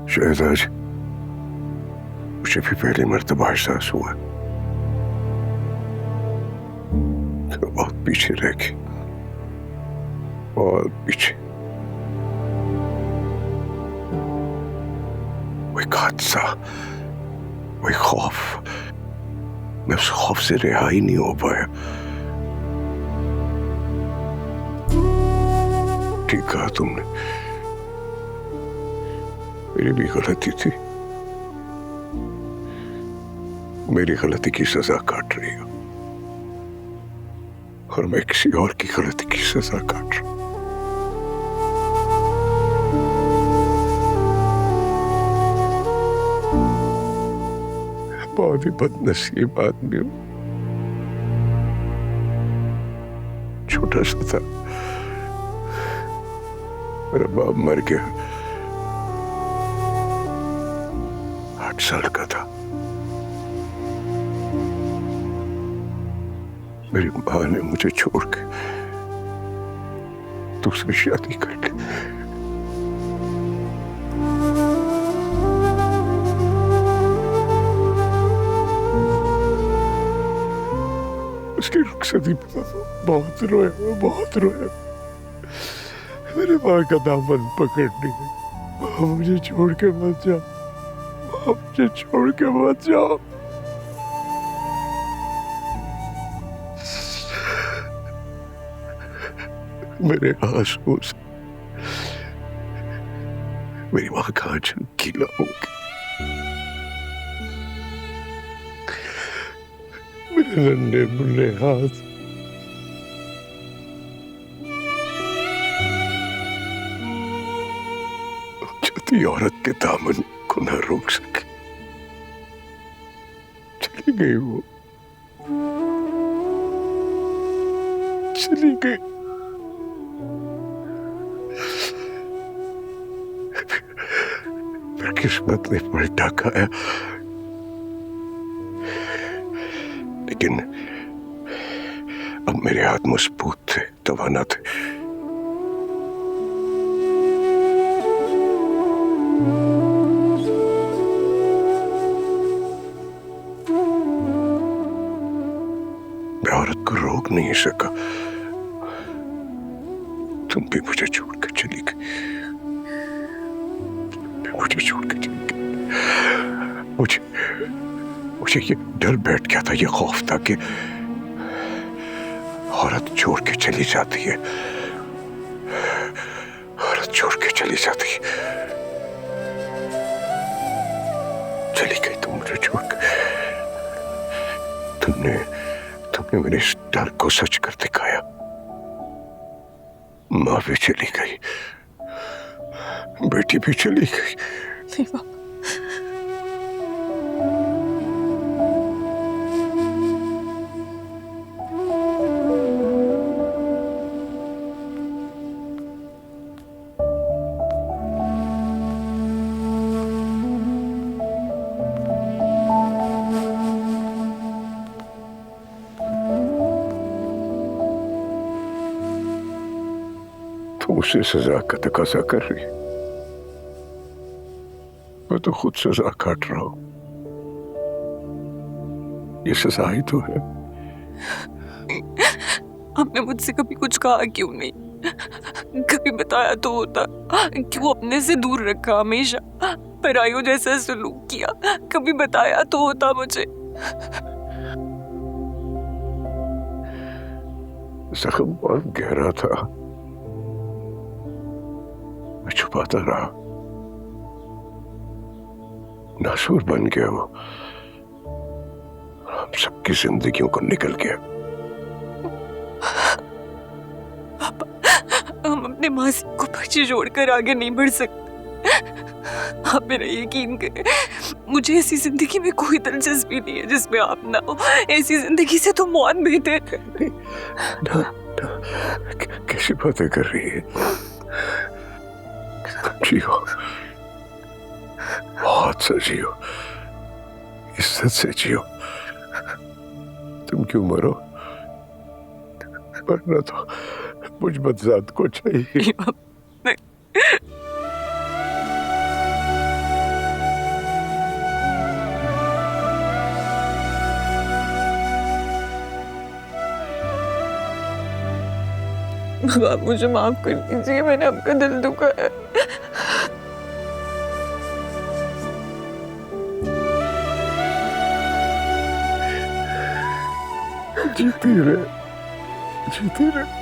शायद आज मुझे भी पहली मर्तबा एहसास हुआ तो बहुत पीछे रह गए, बहुत पीछे। वो एक हादसा, वो एक खौफ, मैं उस खौफ से रिहा ही नहीं हो पाया। ठीक कहा तुमने, मेरी भी गलती थी, मेरी गलती की सजा काट रही हूं और मैं किसी और की गलती की सजा काट रहा हूं। बहुत ही बदनसीब आदमी हूं, छोटा सा था, मेरा बाप मर गया, 8 साल का था। मेरी मां ने मुझे छोड़ के दूसरी शादी कर ली। उसकी रुखसती पे बहुत रोया, बहुत रोया। मेरे माँ का दामन पकड़नी है, माँ मुझे छोड़ के मत जाओ, माँ मुझे छोड़ के मत जाओ। मेरे आंसू से मेरी माँ का आंचल गीला हो गया। मेरे नन्हे मुन्ने हाथ जती औरत के दामन को न रोक सके, चली गई, वो चली गई। फिर किस्मत ने पलटा खाया, लेकिन अब मेरे हाथ मजबूत थे, तवाना थे। मैं औरत को रोक नहीं सका। तुम भी मुझे छोड़कर चली गई, मुझे छोड़कर चली गई। मुझे ये डर बैठ गया था, ये खौफ था कि औरत छोड़ के चली जाती है, औरत छोड़ के चली जाती है। चली गई तुम मुझे छोड़कर। तुमने मेरे इस डर को सच कर दिखाया। माँ भी चली गई, बेटी भी चली गई। नहीं बाबा, तुम उसे सजा का तकाजा कर रही, मैं तो खुद सजा काट रहा हूं। ये सजा ही तो है। आपने मुझसे कभी कुछ कहा क्यों नहीं? कभी बताया तो होता, क्यों अपने से दूर रखा, हमेशा परायों जैसा सलूक किया? कभी बताया तो होता मुझे। जख्म बहुत गहरा था, मैं छुपाता रहा, नासूर बन गया वो, हम सबकी जिंदगियों को निकल गया। पापा, हम अपने मासी को पीछे छोड़कर आगे नहीं बढ़ सकते। आप मेरा यकीन करें, मुझे ऐसी जिंदगी में कोई दिलचस्पी नहीं है जिसमें आप ना हो। ऐसी जिंदगी से तो मौत बेहतर है। ना, कैसी बातें कर रही है? जियो, बहुत सा जियो, इज्जत से जियो। तुम क्यों मरो? मरना तो मुझ बदजात को चाहिए। अब आप मुझे माफ कर दीजिए, मैंने आपका दिल दुखाया। जीती रहे, जीती रहे।